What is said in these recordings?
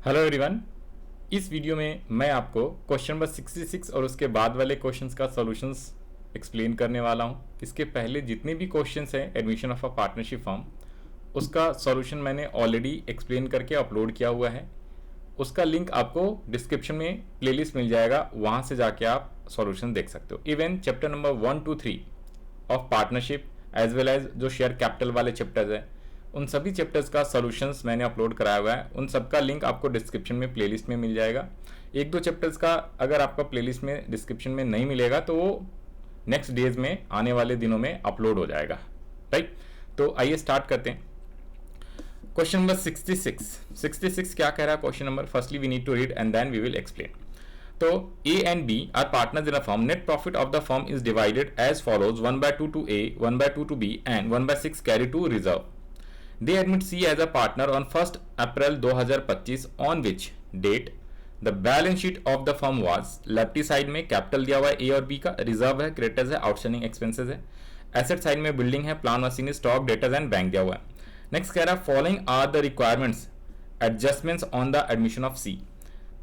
Hello everyone. इस video में मैं आपको क्वेश्चन नंबर 66 और उसके बाद वाले क्वेश्चंस का सॉल्यूशंस एक्सप्लेन करने वाला हूं। इसके पहले जितने भी क्वेश्चंस हैं admission of a partnership form, उसका सॉल्यूशन मैंने ऑलरेडी एक्सप्लेन करके अपलोड किया हुआ है। उसका लिंक आपको डिस्क्रिप्शन में प्लेलिस्ट मिल जाएगा, वहां से जाके आप सॉल्यूशन देख सकते हो। Even chapter number 1 to 3 of partnership as well as जो शेयर कैपिटल वाले चैप्टर्स हैं, उन सभी चैप्टर्स का सॉल्यूशंस मैंने अपलोड कराया हुआ है। उन सब का लिंक आपको डिस्क्रिप्शन में प्लेलिस्ट में मिल जाएगा। एक दो चैप्टर्स का अगर आपका प्लेलिस्ट में डिस्क्रिप्शन में नहीं मिलेगा तो वो नेक्स्ट डेज में आने वाले दिनों में अपलोड हो जाएगा। राइट, तो आइए स्टार्ट करते हैं। क्वेश्चन नंबर 66 क्या कह रहा है question number? Firstly we need to read and then we will explain. तो A and B are partners in a firm. Net profit of the firm is divided as follows: 1/2 to A, 1/2 to B, and 1/6 carry to reserve. They admit C as a partner on 1st April 2025, on which date the balance sheet of the firm was। Lefty side में capital दिया हुआ है A और B का, reserve है, creditors है, outstanding expenses है। Asset side में बिल्डिंग है, plant machinery, stock, debtors and bank दिया हुआ है। नेक्स्ट कह रहा है following are the requirements adjustments on the admission of C।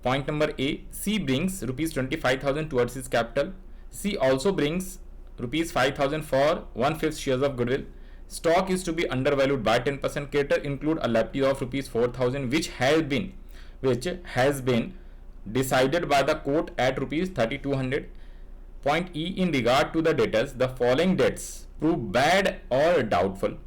Point number A, C brings rupees 25,000 towards his capital. C also brings rupees 5,000 for 1/5 shares of goodwill. Stock is to be undervalued by 10%. Creditor include a liability of rupees 4,000 which has been decided by the court at rupees 3,200. Point E, in regard to the debtors, the following debts prove bad or doubtful: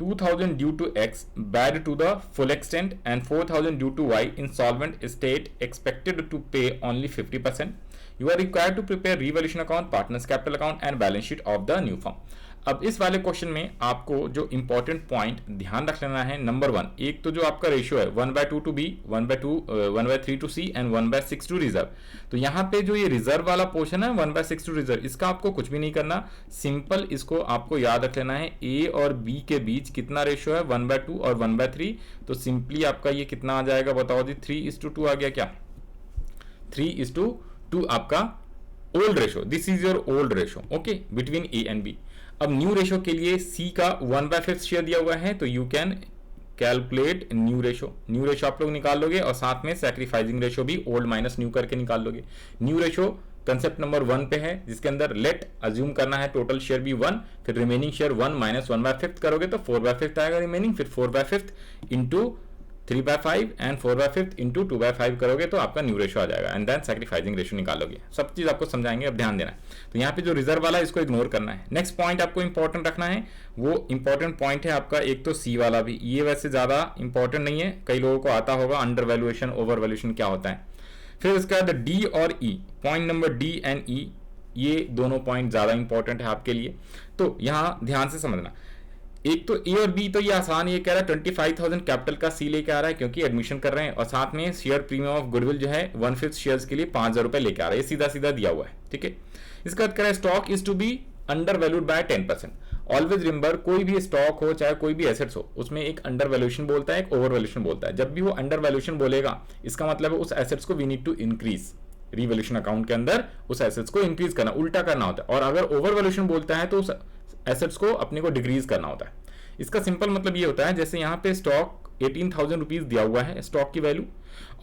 2,000 due to X, bad to the full extent, and 4,000 due to Y, insolvent estate, expected to pay only 50%. You are required to prepare revaluation account, partners capital account and balance sheet of the new firm. अब इस वाले question में आपको जो important point ध्यान रख लेना है, नंबर 1, एक तो जो आपका रेशियो है 1/2 to B, 1/3 to C and 1/6 to reserve. तो यहाँ पे जो ये रिजर्व वाला पोर्शन है 1/6 टू रिजर्व, इसका आपको कुछ भी नहीं करना, सिंपल इसको आपको याद रख लेना है ए और बी के बीच कितना रेशियो है, 1/2 और 1/3। तो सिंपली आपका ये कितना आ जाएगा बताओ जी? 3:2 आ गया क्या? 3:2 आपका old ratio, this is your old ratio, okay, between A and B. अब न्यू रेशो के लिए सी का 1/5 शेयर दिया हुआ है, तो you can calculate new ratio. New ratio आप लोग निकाल लोगे और साथ में सैक्रिफाइसिंग रेशो भी ओल्ड माइनस न्यू करके निकाल लोगे। न्यू रेशो कंसेप्ट नंबर 1 पे है, जिसके अंदर लेट अज्यूम करना है टोटल शेयर भी 1, फिर रिमेनिंग शेयर 1 माइनस 1/5 करोगे तो 4/5 आएगा रिमेनिंग, फिर 4/5 इंटू 3/5 एंड 4/5 इंटू 2/5 करोगे तो आपका न्यू रेशो आ जाएगा एंड देन सैक्रिफाइसिंग रेशो निकालोगे। सब चीज आपको समझाएंगे, अब ध्यान देना है। तो यहाँ पे जो रिजर्व वाला है इसको इग्नोर करना है। नेक्स्ट पॉइंट आपको इंपॉर्टेंट रखना है, वो इंपॉर्टेंट पॉइंट है आपका एक तो सी वाला भी, ये वैसे ज्यादा इंपॉर्टेंट नहीं है, कई लोगों को आता होगा अंडर वैल्यूएशन ओवर वैल्यूएशन क्या होता है। फिर उसके बाद डी और ई, पॉइंट नंबर डी एंड ई, ये दोनों पॉइंट ज्यादा इंपॉर्टेंट है आपके लिए, तो यहां ध्यान से समझना। एक तो ए और बी तो ये आसान, ये कह रहा है 25,000 कैपिटल का सी लेके आ रहा है क्योंकि एडमिशन कर रहे हैं, और साथ में शेयर प्रीमियम ऑफ गुडविल जो है 1/5 शेयर्स के लिए 5,000 रुपए लेके आ रहा है, ये सीधा सीधा दिया हुआ है, ठीक है। इसका अर्थ कह रहा है stock is to be undervalued by 10%। Always remember, कोई भी स्टॉक हो चाहे कोई भी एसेट्स हो, उसमें एक अंडर वैल्यूएशन बोलता है, एक ओवर वैल्यूएशन बोलता है। जब भी वो अंडर वैल्यूएशन बोलेगा इसका मतलब है उस एसेट्स को we need to increase, revaluation account के अंदर उस एसेट्स को इंक्रीज करना, उल्टा करना होता है। और अगर ओवर वैल्यूएशन बोलता है तो उस एसेट्स को अपने को डिक्रीज करना होता है। इसका सिंपल मतलब ये होता है, जैसे यहाँ पे स्टॉक 18,000 रुपीज दिया हुआ है स्टॉक की वैल्यू,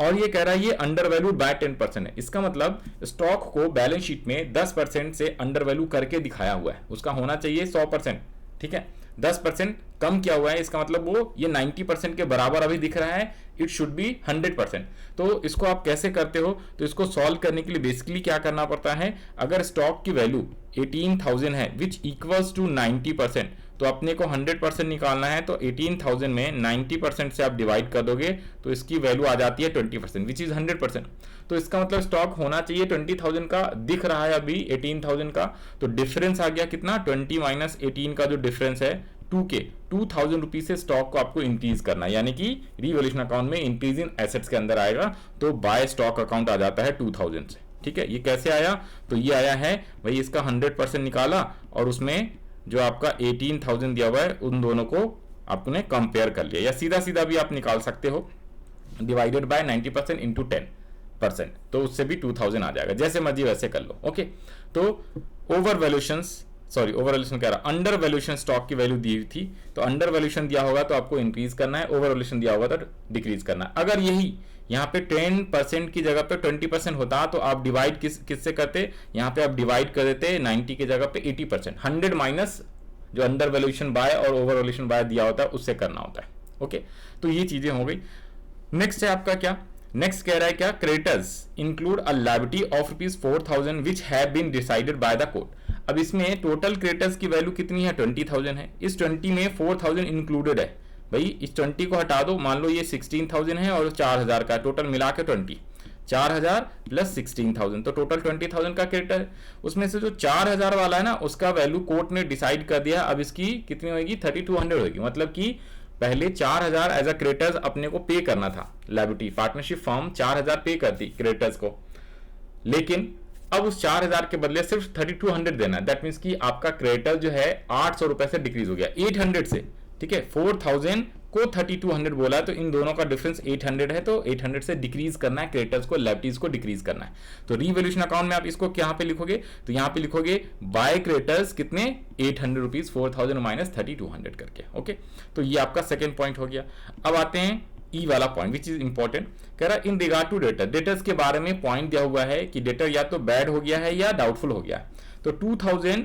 और ये कह रहा है ये अंडर वैल्यूड बाय 10% है। इसका मतलब स्टॉक को बैलेंस शीट में 10% से अंडर वैल्यू करके दिखाया हुआ है, उसका होना चाहिए 100%, ठीक है। 10% कम किया हुआ है, इसका मतलब वो ये 90% के बराबर अभी दिख रहा है, इट शुड बी 100%। तो इसको आप कैसे करते हो? तो इसको सॉल्व करने के लिए बेसिकली क्या करना पड़ता है, अगर स्टॉक की वैल्यू 18,000 है विच इक्वल्स टू 90%, तो अपने को 100% निकालना है, तो 18,000 में 90% से आप डिवाइड कर दोगे तो इसकी वैल्यू आ जाती है 20%, विच इज 100%। तो इसका मतलब स्टॉक होना चाहिए 20,000 का, दिख रहा है अभी 18,000 का, तो डिफरेंस आ गया कितना? 20 माइनस 18 का जो डिफरेंस है 2K, 2,000 रुपीज से स्टॉक को आपको इंक्रीज करना है, यानी कि रिवैल्यूएशन अकाउंट में इंक्रीज इन एसेट्स के अंदर आएगा, तो बाय स्टॉक अकाउंट आ जाता है 2,000 से, ठीक है। ये कैसे आया? तो ये आया है भाई, इसका 100% निकाला और उसमें जो आपका 18,000 दिया हुआ है उन दोनों को आपने कंपेयर कर लिया, या सीधा सीधा भी आप निकाल सकते हो, डिवाइडेड बाय 90% इंटू 10%, तो उससे भी 2,000 आ जाएगा, जैसे मर्जी वैसे कर लो, ओके। तो over valuations sorry over valuation कह रहा, अंडर वैल्यूएशन स्टॉक की वैल्यू दी थी, तो अंडर वैल्यूएशन दिया होगा तो आपको इंक्रीज करना है, ओवर वैल्यूएशन दिया होगा तो डिक्रीज करना है। अगर यही यहाँ पे 10% की जगह पे 20% होता तो आप डिवाइड किससे करते, यहाँ पे आप डिवाइड कर देते 90 की जगह पे 80%, 100 माइनस जो अंडर वैल्यूएशन बाय और ओवर वैल्यूएशन बाय दिया होता है उससे करना होता है। ओके, तो ये चीजें हो गई। नेक्स्ट है आपका क्या, नेक्स्ट कह रहा है क्या, creditors include a liability of ₹4000 which have been decided by the court. अब इसमें टोटल क्रेडिटर्स की वैल्यू कितनी है, 20,000 है, इस 20 में 4000 इंक्लूडेड है। भाई इस 20 को हटा दो, मान लो ये 16,000 है और 4000 का टोटल मिला के 20, 4000 प्लस 16,000 तो टोटल 20,000 का क्रेडिटर है। उसमें से जो 4000 वाला है ना उसका वैल्यू कोर्ट ने डिसाइड कर दिया, अब इसकी कितनी होगी, 3200 होगी। मतलब कि पहले 4000 एज अ क्रेडिटर्स अपने को पे करना था, लायबिलिटी पार्टनरशिप फर्म 4000 पे करती क्रेडिटर्स को, लेकिन अब उस 4000 के बदले सिर्फ 3200 देना है। दैट मीन्स कि आपका क्रेडिटर जो है 800 रुपए से डिक्रीज हो गया 800 से, ठीक है, 4000 को 3200 बोला है तो इन दोनों का डिफरेंस 800 है, तो 800 से डिक्रीज करना है क्रेडिटर्स को, लायबिलिटीज को डिक्रीज करना है। तो रीवैल्यूएशन अकाउंट में आप इसको यहाँ पे लिखोगे, तो यहाँ पे लिखोगे बाय क्रेडिटर्स कितने, 800 रुपीज, 4000 माइनस 3200 करके। ओके, तो ये आपका सेकेंड पॉइंट हो गया। अब आते हैं ई वाला पॉइंट विच इज इंपॉर्टेंट, कह रहा in regard to debtor, debtors के बारे में पॉइंट दिया हुआ है कि डेटर या तो बैड हो गया है या डाउटफुल हो गया है। तो 2000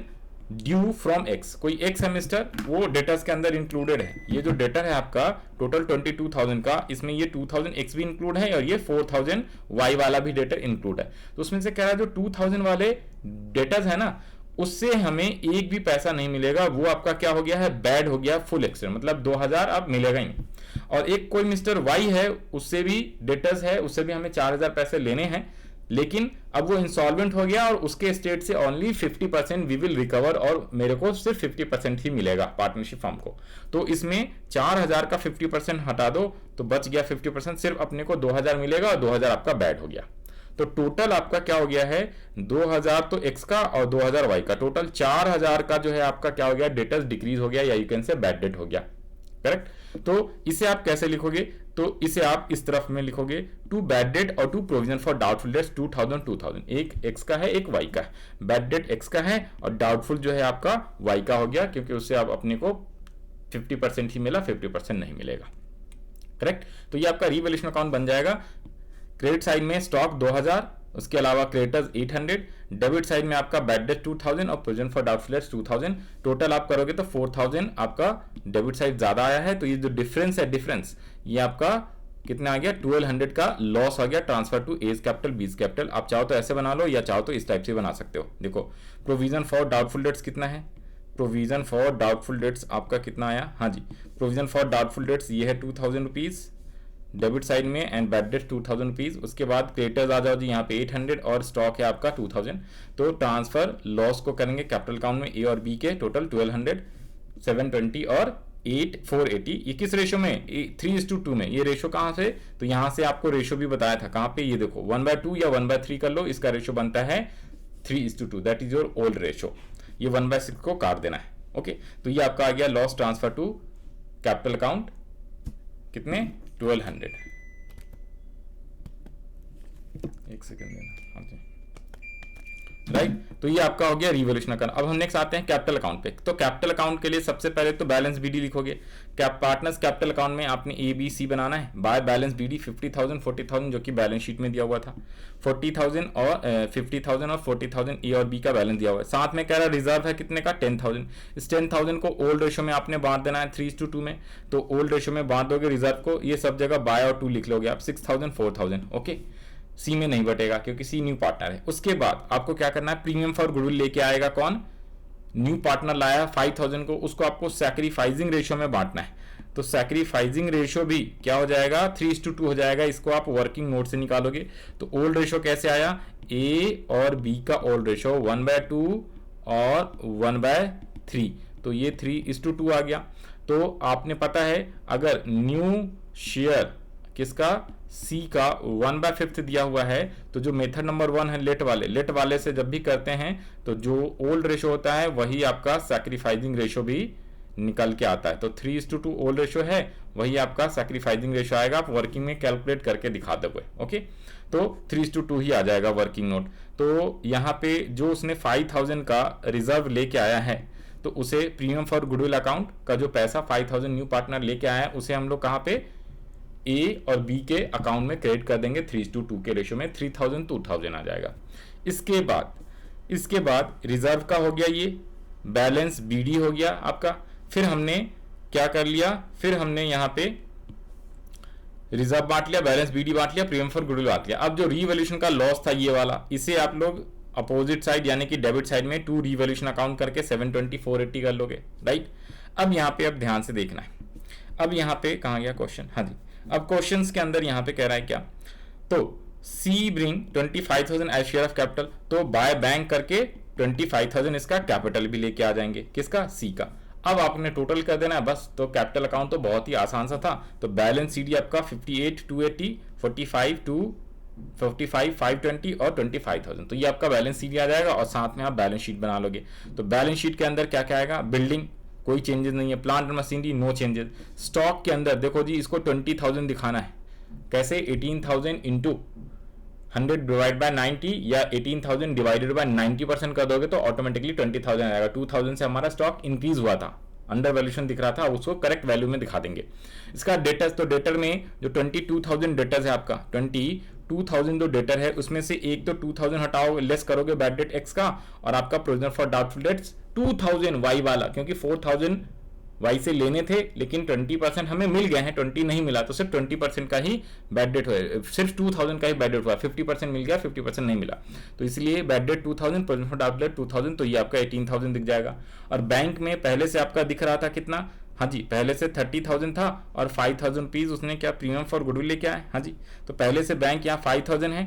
ड्यू फ्रॉम एक्स, कोई एक सेमेस्टर वो डेटर्स के अंदर इंक्लूडेड है। ये जो डेटर है आपका टोटल 22,000 का, इसमें ये 2000 एक्स भी इंक्लूड है और ये 4000 वाई वाला भी डेटर इंक्लूड है। तो उसमें से कह रहा है जो 2000 वाले डेटर्स है ना उससे हमें एक भी पैसा नहीं मिलेगा, वो आपका क्या हो गया है, बैड हो गया, फुल एक्सटेंड, मतलब 2000 अब मिलेगा ही नहीं। और एक कोई मिस्टर वाई है उससे भी डेटर्स है, उससे भी हमें 4000 पैसे लेने हैं, लेकिन अब वो इंसॉल्वेंट हो गया और उसके स्टेट से ओनली 50% वी विल रिकवर और मेरे को सिर्फ 50% ही मिलेगा पार्टनरशिप फर्म को। तो इसमें 4000 का 50% हटा दो तो बच गया 50%, सिर्फ अपने को 2000 मिलेगा और 2000 आपका बैड हो गया। तो टोटल आपका क्या हो गया है, 2000 तो एक्स का और 2000 वाई का, टोटल 4000 का जो है आपका क्या हो गया, डेटर्स डिक्रीज हो गया या you can say bad debt हो गया। करेक्ट, तो इसे आप कैसे लिखोगे, तो इसे आप इस तरफ में लिखोगे, टू बैड डेट और to provision for doubtful debts 2000, एक एक्स का है एक वाई का है, बैड डेट एक्स का है और डाउटफुल जो है आपका वाई का हो गया, क्योंकि उससे आप अपने को 50% ही मिला, 50% नहीं मिलेगा। करेक्ट, तो ये आपका रीवैल्यूएशन अकाउंट बन जाएगा। क्रेडिट साइड में स्टॉक 2000, उसके अलावा क्रेडिटर्स 800, डेबिट साइड में आपका बैड डेट 2000 और provision for doubtful debts 2000। Total आप करोगे तो 4000 आपका डेबिट साइड ज्यादा आया है, तो ये जो डिफरेंस है, डिफरेंस ये आपका कितना आ गया, 1200 का लॉस आ गया transfer to A's capital B's capital. आप चाहो तो ऐसे बना लो या चाहो तो इस टाइप से बना सकते हो। देखो प्रोविजन फॉर डाउटफुल डेट्स कितना है, प्रोविजन फॉर डाउटफुल डेट्स आपका कितना आया, हाँ जी, प्रोविजन फॉर डाउटफुल डेट्स ये है 2000 रुपीज डेबिट साइड में एंड बैड डेट 2000 रुपीज। उसके बाद क्रेडिटर्स आ जाओ जी यहाँ पे 800 और स्टॉक है आपका 2000। तो ट्रांसफर लॉस को करेंगे कैपिटल अकाउंट में ए और बी के, टोटल 1200, 720 और 480। ये किस रेशो में, 3:2 में। ये रेशो कहाँ से, तो यहाँ से आपको रेशो भी बताया था, कहाँ पे, ये देखो 1/2 या 1/3 कर लो, इसका रेशो बनता है 3:2, that is your old ratio. ये 1/6 को काट देना है। ओके, तो ये आपका आ गया loss transfer to capital account कितने, 1200। एक सेकेंड देना, हाँ जी, राइट। तो ये आपका हो गया रिवैल्यूएशन अकाउंट। अब हम नेक्स्ट आते हैं कैपिटल अकाउंट पे। तो कैपिटल अकाउंट के लिए सबसे पहले तो बैलेंस बीडी लिखोगे। पार्टनर्स कैपिटल अकाउंट में आपने ए बी सी बनाना है। बाय बैलेंस बीडी 50,000 40,000 जो कि बैलेंस शीट में दिया हुआ था, 40,000 और 50,000 और 40,000 ए और बी का बैलेंस दिया हुआ है। साथ में कह रहा रिजर्व है कितने का, 10,000। इस 10,000 को ओल्ड रेशो में आपने बांट देना है 3:2 में। तो ओल्ड रेशो में बांट दोगे रिजर्व को, ये सब जगह बाय और 2 लिख लोगे आप, 6,000 4,000। ओके, सी में नहीं बटेगा क्योंकि सी न्यू पार्टनर है। उसके बाद आपको क्या करना है, प्रीमियम फॉर गुडविल लेके आएगा कौन, न्यू पार्टनर लाया 5,000 को, उसको आपको सैक्रिफाइसिंग रेशियो में बांटना है। तो सैक्रिफाइसिंग रेशियो भी क्या हो जाएगा, 3:2 हो जाएगा। इसको आप वर्किंग नोट से निकालोगे। तो ओल्ड रेशियो कैसे आया, ए और बी का ओल्ड रेशियो 1/2 और 1/3, तो ये 3:2 आ गया। तो आपने पता है अगर न्यू शेयर किसका, सी का 1/5 दिया हुआ है, तो जो मेथड नंबर 1 है लेट वाले से जब भी करते हैं तो जो ओल्ड रेशो होता है वही आपका सैक्रिफाइसिंग रेशो भी निकल के आता है। तो 3:2 ओल्ड रेशो है, वही आपका सैक्रिफाइसिंग रेशो आएगा, आप वर्किंग में कैलकुलेट करके दिखा दोगे। ओके, तो 3:2 ही आ जाएगा वर्किंग नोट। तो यहाँ पे जो उसने 5000 का रिजर्व लेके आया है, तो उसे प्रीमियम फॉर गुडविल अकाउंट का जो पैसा 5000 न्यू पार्टनर लेके आया है, उसे हम लोग कहाँ पे ए और बी के अकाउंट में क्रेडिट कर देंगे 3:2 के रेशो में, 3000 2000 आ जाएगा। इसके बाद रिजर्व का हो गया, ये बैलेंस बीडी हो गया आपका। फिर हमने क्या कर लिया, फिर हमने यहाँ पे रिजर्व बांट लिया, बैलेंस बीडी बांट लिया, प्रीमियम फॉर गुडविल बांट लिया। अब जो रीवैल्यूएशन का लॉस था ये वाला, इसे आप लोग अपोजिट साइड यानी कि डेबिट साइड में 2 रीवैल्यूएशन अकाउंट करके 720 480 कर लोगे, राइट। अब यहाँ पे अब ध्यान से देखना है, अब यहाँ पे कहाँ गया क्वेश्चन, हाँ जी, अब क्वेश्चंस के अंदर यहाँ पे कह रहा है क्या, तो C bring 25,000 as share of capital, तो बाय बैंक करके 25,000 इसका कैपिटल भी लेके आ जाएंगे, किसका, सी का। अब आपने टोटल कर देना है बस। तो कैपिटल अकाउंट तो बहुत ही आसान सा था, तो बैलेंस सीडी आपका 58 280 45 255 520 और 25,000, तो ये आपका बैलेंस सीडी आ जाएगा। और साथ में आप बैलेंस शीट बना लोगे। तो बैलेंस शीट के अंदर क्या क्या आएगा, बिल्डिंग कोई चेंजेस नहीं है, plant and machinery no changes. Stock के अंदर देखो जी, इसको 20,000 दिखाना है, कैसे, 18,000 इंटू 100 डिवाइड बाय 90 या 18,000 डिवाइडेड बाय 90% कर दोगे तो ऑटोमेटिकली 20,000 आएगा। 2,000 से हमारा स्टॉक इंक्रीज हुआ था, अंडर वैल्यूएशन दिख रहा था, उसको करेक्ट वैल्यू में दिखा देंगे। इसका डेटर्स, तो डेटर में जो 22,000 डेटर्स है आपका, 22,000 जो डेटर है उसमें से एक तो 2,000 हटाओ, लेस करोगे बैड डेट एक्स का, और आपका provision for doubtful debts 2,000 Y वाला, क्योंकि 4,000 वाई से लेने थे लेकिन 20% हमें मिल गए हैं, 20 नहीं मिला, तो सिर्फ 20% का ही बैड डेट हुआ, सिर्फ 2,000 का ही बैड डेट हुआ, 50% मिल गया, 50% नहीं मिला, तो इसलिए bad debt 2,000, provision for doubtful debt 2,000, तो ये आपका 18,000 दिख जाएगा। और बैंक में पहले से आपका दिख रहा था कितना, हाँ जी, पहले से 30,000 था और 5,000 रुपीज उसने क्या प्रीमियम फॉर गुडविल लेके आए, हाँ जी। तो पहले से बैंक यहाँ 5,000 है,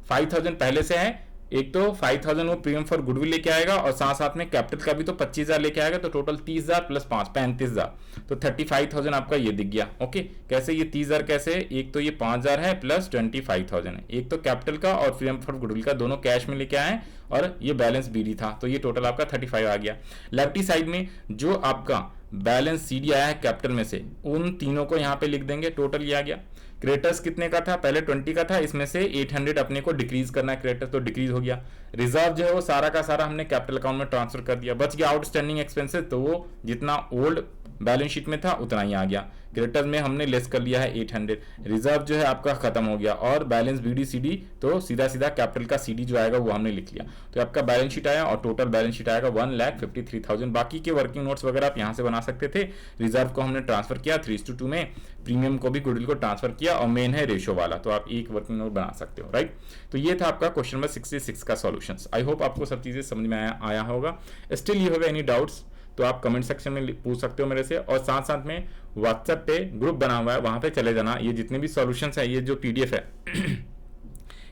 5,000 पहले से है, एक तो 5,000 वो प्रीमियम फॉर गुडविल लेके आएगा और साथ साथ में कैपिटल का भी तो 25,000 लेके आएगा, तो टोटल 30,000 प्लस 5 35,000, तो 35,000 आपका ये दिख गया। ओके, कैसे ये 30,000 कैसे, एक तो ये 5,000 है प्लस 25,000 है, एक तो कैपिटल का और प्रीमियम फॉर गुडविल का दोनों कैश में लेके आए और ये बैलेंस बीडी था, तो ये टोटल आपका 35 आ गया। लेफ्टी साइड में जो आपका बैलेंस सीडी आया है कैपिटल में से, उन तीनों को यहाँ पे लिख देंगे, टोटल ये आ गया। क्रेडिटर्स कितने का था, पहले 20 का था, इसमें से 800 अपने को डिक्रीज करना है, क्रेडिटर्स तो डिक्रीज हो गया। रिजर्व जो है वो सारा का सारा हमने कैपिटल अकाउंट में ट्रांसफर कर दिया, बच गया आउटस्टैंडिंग एक्सपेंसेस, तो वो जितना ओल्ड बैलेंस शीट में था उतना ही आ गया। क्रेडिटर्स में हमने लेस कर लिया है 800, रिजर्व जो है आपका खत्म हो गया, और बैलेंस बीडी सीडी तो सीधा सीधा कैपिटल का सीडी जो आएगा वो हमने लिख लिया, तो आपका बैलेंस शीट आया और टोटल बैलेंस शीट आएगा 1,53,000। बाकी के वर्किंग नोट्स वगैरह आप यहाँ से बना सकते थे। रिजर्व को हमने ट्रांसफर किया 3:2 में, प्रीमियम को भी गुडविल को ट्रांसफर किया, और मेन है रेशो वाला, तो आप एक वर्किंग नोट बना सकते हो, राइट। तो ये था आपका क्वेश्चन नंबर 66 का सॉल्यूशंस। आई होप आपको सब चीजें समझ में आया होगा। Still you have any doubts तो आप कमेंट सेक्शन में पूछ सकते हो मेरे से, और साथ साथ में व्हाट्सएप पे ग्रुप बना हुआ है, वहां पे चले जाना। ये जितने भी सॉल्यूशंस है, ये जो पीडीएफ है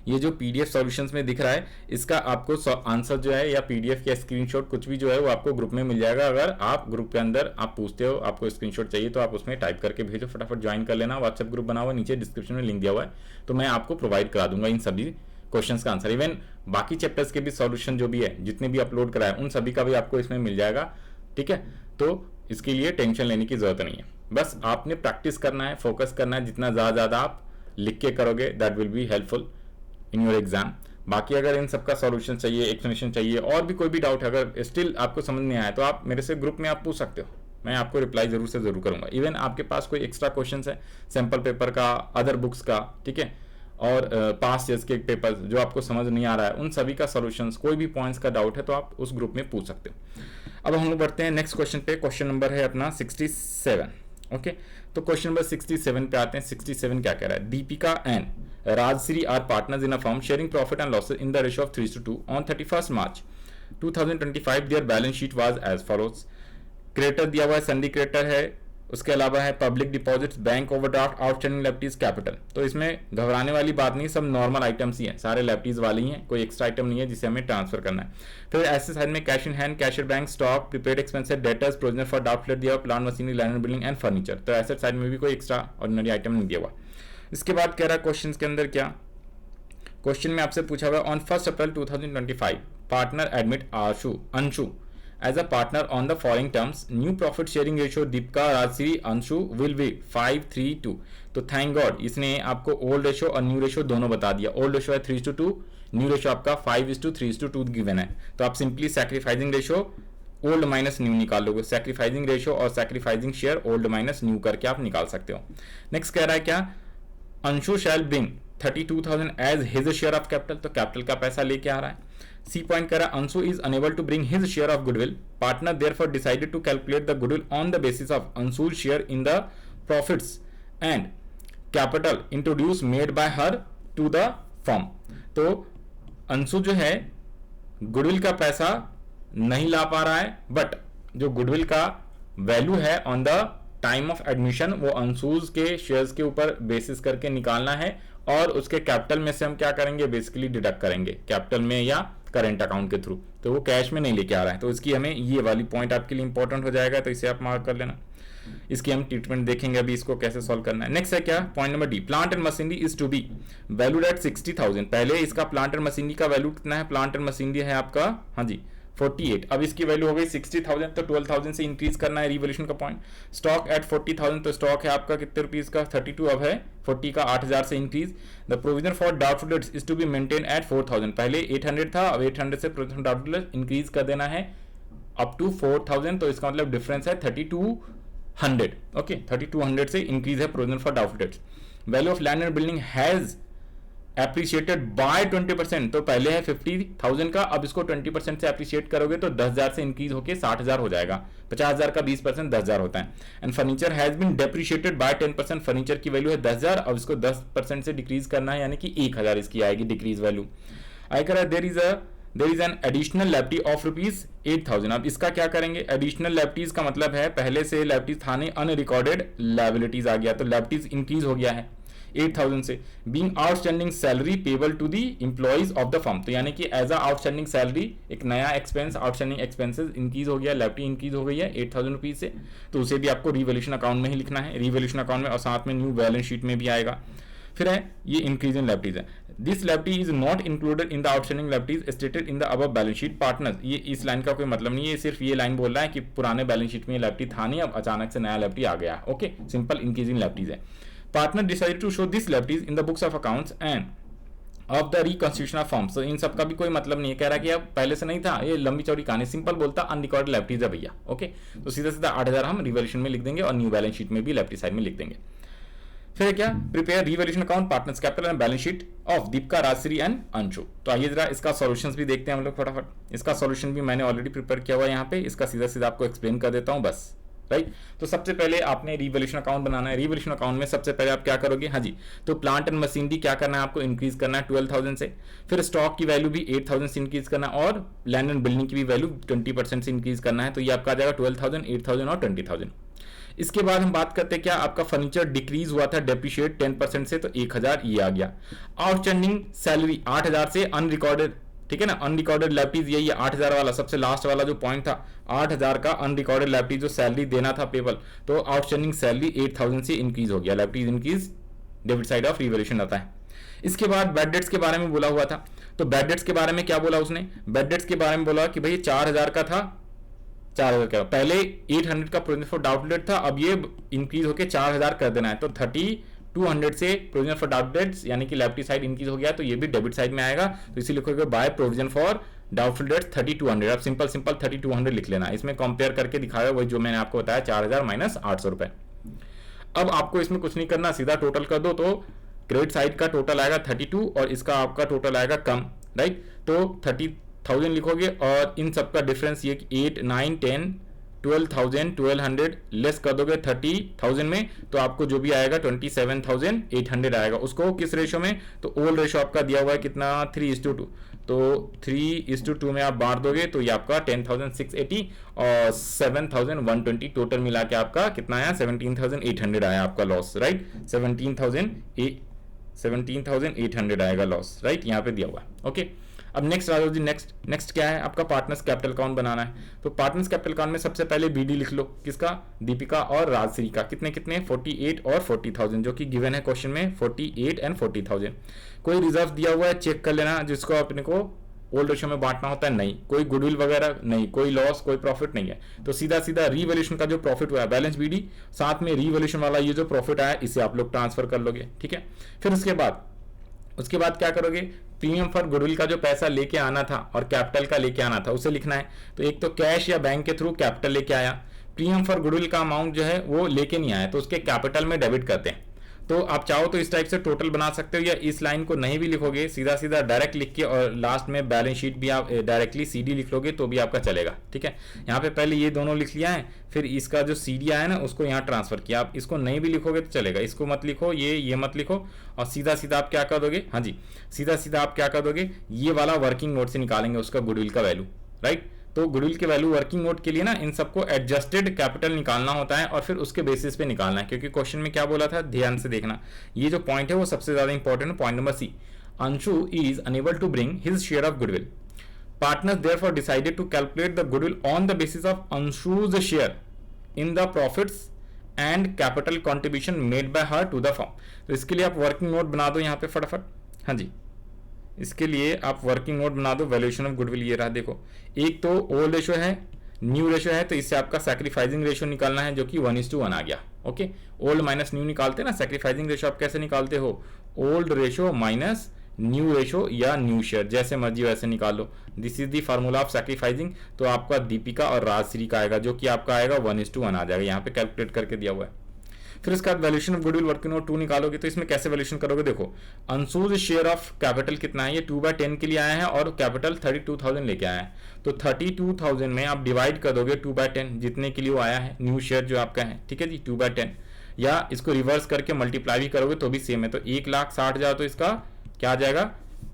ये जो पीडीएफ सॉल्यूशंस में दिख रहा है, इसका आपको आंसर जो है या पीडीएफ या स्क्रीनशॉट कुछ भी जो है वो आपको ग्रुप में मिल जाएगा। अगर आप ग्रुप के अंदर आप पूछते हो आपको स्क्रीनशॉट चाहिए, तो आप उसमें टाइप करके भेजो, फटाफट ज्वाइन कर लेना। व्हाट्सएप ग्रुप बना हुआ, नीचे डिस्क्रिप्शन में लिंक दिया हुआ है, तो मैं आपको प्रोवाइड करा दूंगा इन सभी क्वेश्चंस का आंसर। इवन बाकी चैप्टर्स के भी सॉल्यूशन जो भी है, जितने भी अपलोड कराए, उन सभी का भी आपको इसमें मिल जाएगा, ठीक है। तो इसके लिए टेंशन लेने की जरूरत नहीं है, बस आपने प्रैक्टिस करना है, फोकस करना है। जितना ज़्यादा आप लिख के करोगे that will be helpful in your exam. बाकी अगर इन सबका सॉल्यूशन चाहिए, एक्सप्लेनेशन चाहिए, और भी कोई भी डाउट है, अगर स्टिल आपको समझ नहीं आया, तो आप मेरे से ग्रुप में आप पूछ सकते हो, मैं आपको रिप्लाई जरूर से जरूर करूंगा। इवन आपके पास कोई एक्स्ट्रा क्वेश्चन है सैंपल पेपर का, अदर बुक्स का, ठीक है, और पास्ट ईयर्स के पेपर जो आपको समझ नहीं आ रहा है, उन सभी का सॉल्यूशंस, कोई भी पॉइंट्स का डाउट है तो आप उस ग्रुप में पूछ सकते हो। अब हम लोग बढ़ते हैं नेक्स्ट क्वेश्चन पे। क्वेश्चन नंबर है अपना 67। ओके, तो क्वेश्चन नंबर 67 पे आते हैं। 67 क्या कह रहा है, Deepika and Rajshree are partners in a firm sharing profit and losses in the ratio of 3:2 on 31 March 2025। Their balance sheet was as follows. Creditor दिया हुआ है, सन्डी क्रेडिटर है, उसके अलावा है public deposits, bank overdraft, outstanding liabilities, capital. तो इसमें घबराने वाली बात नहीं, सब नॉर्मल आइटम्स ही हैं, सारे लेफ्टीज वाले ही हैं, कोई एक्स्ट्रा आइटम नहीं है जिसे हमें ट्रांसफर करना है। फिर ऐसे साइड में cash in hand, cashier bank, stock, prepaid expenses, debtors, provision for डाउटलेट दिया हुआ, plant machinery, land and building and furniture. तो एसेट साइड में भी कोई एक्स्ट्रा ऑर्डिनरी आइटम नहीं दिया हुआ। इसके बाद कह रहा है क्वेश्चन के अंदर क्या, क्वेश्चन में आपसे पूछा हुआ on 1 April 2025 partner admit Anshu as a partner on the following terms, new profit sharing ratio Deepika, Rajshree, Anshu will be 5:3:2। तो थैंक गॉड इसने आपको ओल्ड रेशियो और न्यू रेशियो दोनों बता दिया। ओल्ड रेशियो है 3:2, न्यू रेशियो आपका 5:3:2 गिवन है। तो आप simply sacrificing ratio old minus new निकाल लोगे, सैक्रिफाइसिंग रेशियो और sacrificing share old minus new करके आप निकाल सकते हो। नेक्स्ट कह रहा है क्या, Anshu shall bring 32,000 as his share of capital, तो कैपिटल का पैसा लेके आ रहा है। सी पॉइंट कह रहा है Anshu is unable to bring his share of goodwill, partner therefore decided to calculate the goodwill on the basis of Anshu's share in the profits and capital introduce made by her to the firm. तो अंशु जो है goodwill का पैसा नहीं ला पा रहा है, but जो गुडविल का वैल्यू है on the time of admission वो अंशुज के शेयर्स के ऊपर बेसिस करके निकालना है, और उसके कैपिटल में से हम क्या करेंगे, बेसिकली डिडक्ट करेंगे कैपिटल में या करेंट अकाउंट के थ्रू। तो वो कैश में नहीं लेके आ रहा है, तो इसकी हमें ये वाली पॉइंट आपके लिए इंपॉर्टेंट हो जाएगा, तो इसे आप मार्क कर लेना। इसकी हम ट्रीटमेंट देखेंगे अभी, इसको कैसे सॉल्व करना है। नेक्स्ट है क्या, point number D, plant and machinery is to be valued at 60,000। पहले इसका प्लांट एंड मशीनरी का वैल्यू कितना है, प्लांट एंड मशीनरी है आपका, हाँ जी 48, अब इसकी वैल्यू हो गई 60,000, तो 12,000 से इंक्रीज करना है रिवोल्यूशन का पॉइंट। स्टॉक एट 40,000, तो स्टॉक है आपका कितने रुपीज का, 32, अब है 40 का 8,000 से increase. The provision for doubtful debts is to be maintain at 4,000, पहले 800 था, अब 800 से प्रोविजन डाउटफुल डेट्स इंक्रीज कर देना है अप टू 4,000, तो इसका मतलब डिफरेंस है 3,200। ओके, 3,200 से इंक्रीज है provision for doubtful debts. Value of land and building has appreciated by 20%, तो पहले है 50,000 का, अब इसको 20% से एप्रिशिएट करोगे तो 10,000 से इंक्रीज होकर 60,000 हो जाएगा। 50,000 का 20% 10,000 होता है। And furniture has been depreciated by 10%, furniture की वैल्यू है 10,000, अब इसको 10% से डिक्रीज करना है, यानी कि 1,000 इसकी आएगी डिक्रीज वैल्यू। आई कह रहा है there is an additional liability of rupees 8,000। अब इसका क्या करेंगे, एडिशनल लैबिलिटीज का मतलब है पहले से लैबिलिटीज था नहीं, अनरिकॉर्डेड लैबिलिटीज आ गया, तो लैबिलिटीज इंक्रीज हो गया है 8,000 से। Being outstanding salary payable to the employees of the firm, तो यानी कि एज अ आउटस्टैंडिंग सैलरी एक नया एक्सपेंस, आउटस्टैंडिंग एक्सपेंसेस इंक्रीज हो गया, लैबिलिटी इंक्रीज हो गई है 8,000 रुपीज से, तो उसे भी आपको रिवोल्यूशन अकाउंट में ही लिखना है, रिवोल्यूशन अकाउंट में, और साथ में न्यू बैलेंस शीट में भी आएगा। फिर है ये इंक्रीज इन लैबिलिटीज है, this liability is not included in the outstanding liabilities stated in the above balance sheet partners. ये इस लाइन का कोई मतलब नहीं है, सिर्फ ये लाइन बोल रहा है कि पुराने बैलेंस शीट में ये लैबिलिटी था नहीं, अब अचानक से नया लैबिलिटी आ गया। Okay, simple increase in liabilities है। Partner decided to show this liabilities in the books of accounts end of the reconstitution of firms. इन सब का भी कोई मतलब नहीं है, कह रहा है कि अब पहले से नहीं था, ये लंबी चौड़ी कहानी, सिंपल बोलता अनरिकॉर्डेड लैबिलिटीज है भैया। ओके, तो सीधा सीधा 8,000 हम रिवोल्यूशन में लिख देंगे और न्यू बैलेंस शीट में भी लैबिलिटी साइड में लिख देंगे। फिर क्या, prepare revolution account, partners capital and balance sheet of Deepika, Rajshree and Anshu. तो आइए जरा इसका सॉल्यूशंस भी देखते हैं हम लोग फटाफट। इसका सॉल्यूशन भी मैंने ऑलरेडी प्रिपेयर किया हुआ है यहाँ पे, इसका सीधा सीधा आपको एक्सप्लेन कर देता हूँ बस, राइट। तो सबसे पहले आपने रिवोल्यूशन अकाउंट बनाना है। रिवोल्यूशन अकाउंट में सबसे पहले आप क्या करोगे, हाँ जी, तो प्लांट एंड मशीनरी क्या करना है आपको, इंक्रीज करना है 12,000 से। फिर स्टॉक की वैल्यू भी 8,000 से इंक्रीज करना है, और लैंड एंड बिल्डिंग की भी वैल्यू 20% से इंक्रीज करना है, तो ये आपका आ जाएगा 12,000, 8,000 और 20,000। इसके बाद हम बात करते हैं क्या, आपका फर्नीचर डिक्रीज हुआ था डेप्रिशिएट 10% से, तो 1,000 ये आ गया। आउटस्टैंडिंग सैलरी 8,000 से अनरिकॉर्डेड, ठीक है ना, अनरिकॉर्डेड लैबिलिटीज यही है 8,000 वाला, सबसे लास्ट वाला जो पॉइंट था 8,000 का अनरिकॉर्डेड लैबिलिटी जो सैलरी देना था पेबल, तो आउटस्टैंडिंग सैलरी 8,000 से इंक्रीज हो गया, liabilities increase debit side of revaluation आता है। इसके बाद बैड डेट्स के बारे में बोला हुआ था, तो बैड डेट्स के बारे में क्या बोला उसने, बैड डेट्स के बारे में बोला कि भाई 4,000 का था, 4,000 का पहले 800 का प्रोविजन फॉर डाउटफुल डेट था, अब ये इंक्रीज होकर 4,000 कर देना है, तो 3,200 से प्रोविजन फॉर डाउटफुल डेट्स यानी कि लैबिलिटी साइड इंक्रीज हो गया, तो ये भी डेबिट साइड में आएगा, तो इसी लिखोगे by provision for doubtful dates 3,200। अब सिंपल 3,200 लिख लेना, इसमें कंपेयर करके दिखाया वही जो मैंने आपको बताया 4,000 माइनस 800 रुपए। अब आपको इसमें कुछ नहीं करना, सीधा टोटल कर दो, तो क्रेडिट साइड का टोटल आएगा 32 और इसका आपका टोटल आएगा कम, राइट। तो 30,000 लिखोगे और इन सब का डिफरेंस ये 8, 9, 10, 12,000, 1,200 लेस कर दोगे 30,000 में, तो आपको जो भी आएगा 27,800 आएगा। उसको किस रेशो में, तो ओल्ड रेशो आपका दिया हुआ है कितना, 3:2, तो 3:2 में आप बांट दोगे तो ये आपका 10,680 और 7,120 टोटल मिला के आपका कितना आया, 17,800 आया आपका लॉस, राइट। 17,800 आएगा लॉस, राइट, यहाँ पे दिया हुआ है। ओके, अब नेक्स्ट राजू जी, नेक्स्ट क्या है आपका, पार्टनर्स कैपिटल अकाउंट बनाना है। तो पार्टनर्स कैपिटल अकाउंट में सबसे पहले बीडी लिख लो, किसका, दीपिका और राजश्री का, कितने 48 और 40,000 जो कि गिवन है क्वेश्चन में, 48 एंड 40,000। कोई रिजर्व दिया हुआ है चेक कर लेना, जिसको अपने को ओल्ड रेशियो में बांटना होता है? नहीं। कोई गुडविल वगैरह नहीं, कोई लॉस, कोई प्रॉफिट नहीं है। तो सीधा सीधा रीवैल्यूएशन का जो प्रॉफिट हुआ है बैलेंस बीडी, साथ में रीवैल्यूएशन वाला ये जो प्रॉफिट आया इसे आप लोग ट्रांसफर कर लोगे, ठीक है। फिर उसके बाद क्या करोगे, प्रीमियम फॉर गुडविल का जो पैसा लेके आना था और कैपिटल का लेके आना था उसे लिखना है। तो एक तो कैश या बैंक के थ्रू कैपिटल लेके आया, प्रीमियम फॉर गुडविल का अमाउंट जो है वो लेके नहीं आया तो उसके कैपिटल में डेबिट करते हैं। तो आप चाहो तो इस टाइप से टोटल बना सकते हो, या इस लाइन को नहीं भी लिखोगे, सीधा सीधा डायरेक्ट लिख के और लास्ट में बैलेंस शीट भी आप डायरेक्टली सीडी लिख लोगे तो भी आपका चलेगा, ठीक है। यहाँ पे पहले ये दोनों लिख लिया है, फिर इसका जो सीडी आया ना उसको यहाँ ट्रांसफर किया। आप इसको नहीं भी लिखोगे तो चलेगा, इसको मत लिखो, ये मत लिखो, और सीधा सीधा आप क्या कर दोगे, हाँ जी, सीधा सीधा आप क्या कर दोगे, ये वाला वर्किंग नोट से निकालेंगे उसका गुडविल का वैल्यू, राइट। तो गुडविल के वैल्यू वर्किंग नोट के लिए ना इन सबको एडजस्टेड कैपिटल निकालना होता है और फिर उसके बेसिस पे निकालना है, क्योंकि क्वेश्चन में क्या बोला था, ध्यान से देखना, ये जो पॉइंट है वो सबसे ज्यादा इंपॉर्टेंट है, point number C. Anshu is unable to bring his share of goodwill, partners therefore decided to calculate the goodwill on the basis of Anshu's share in the profits and capital contribution made by her to the firm. तो इसके लिए आप working note बना दो यहाँ पे फटाफट, हाँ जी, इसके लिए आप वर्किंग नोट बना दो। वैल्यूएशन ऑफ गुडविल ये रहा, देखो एक तो ओल्ड रेशो है, न्यू रेशो है, तो इससे आपका सैक्रिफाइसिंग रेशो निकालना है जो कि 1:1 आ गया, ओके। ओल्ड माइनस न्यू निकालते हैं ना, सैक्रिफाइसिंग रेशो आप कैसे निकालते हो, old ratio minus new ratio या न्यू शेयर, जैसे मर्जी वैसे निकाल लो। This is the formula of sacrificing. तो आपका दीपिका और राजश्री का आएगा जो कि आपका आएगा 1:1 आ जाएगा, यहाँ पे कैलकुलेट करके दिया हुआ है। फिर इसका valuation of goodwill working note 2 निकालोगे, तो इसमें कैसे वैल्यूएशन करोगे, देखो अंशुज शेयर ऑफ कैपिटल कितना है, ये 2/10 के लिए आया है और कैपिटल 32,000 लेके आया है। तो 32,000 में आप डिवाइड कर दोगे 2/10 जितने के लिए वो आया है, न्यू शेयर जो आपका है, ठीक है जी, 2/10, या इसको रिवर्स करके मल्टीप्लाई भी करोगे तो भी सेम है। तो 1,60,000 तो इसका क्या आ जाएगा,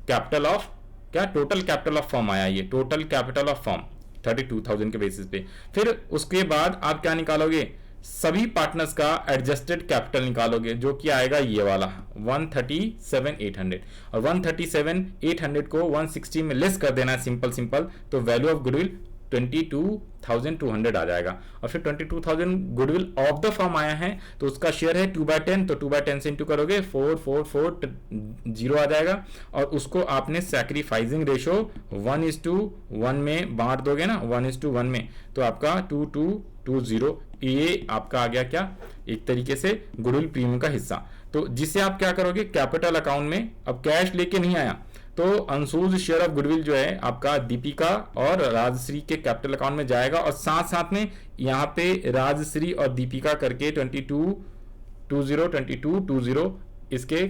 कैपिटल ऑफ क्या, टोटल कैपिटल ऑफ फर्म आया, ये टोटल कैपिटल ऑफ फर्म 32,000 के बेसिस पे। फिर उसके बाद आप क्या निकालोगे, सभी पार्टनर्स का एडजस्टेड कैपिटल निकालोगे जो कि आएगा ये वाला 137,800, और 137,800 को 160 में लेस कर देना है, सिंपल। तो वैल्यू ऑफ गुडविल 22,200 आ जाएगा। और फिर 22,000 गुडविल ऑफ द फर्म आया है तो उसका शेयर है 2/10, तो 2/10 से इंटू करोगे 4,440 आ जाएगा, और उसको आपने सैक्रिफाइसिंग रेशो 1:1 में बांट दोगे ना, 1:1 में, तो आपका 2220, ये आपका आ गया क्या, एक तरीके से गुडविल प्रीमियम का हिस्सा। तो जिसे आप क्या करोगे, कैपिटल अकाउंट में, अब कैश लेके नहीं आया तो अंशुज शेयर ऑफ गुडविल जो है आपका दीपिका और राजश्री के कैपिटल अकाउंट में जाएगा, और साथ में यहाँ पे राजश्री और दीपिका करके 2220 इसके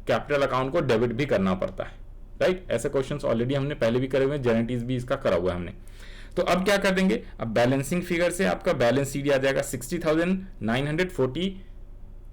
कैपिटल अकाउंट को डेबिट भी करना पड़ता है, राइट। ऐसे क्वेश्चंस ऑलरेडी हमने पहले भी करे हुए हैं, जेनेटिक्स भी इसका करा हुआ है हमने। तो अब क्या कर देंगे, अब बैलेंसिंग फिगर से आपका बैलेंस सीडी आ जाएगा 60,940,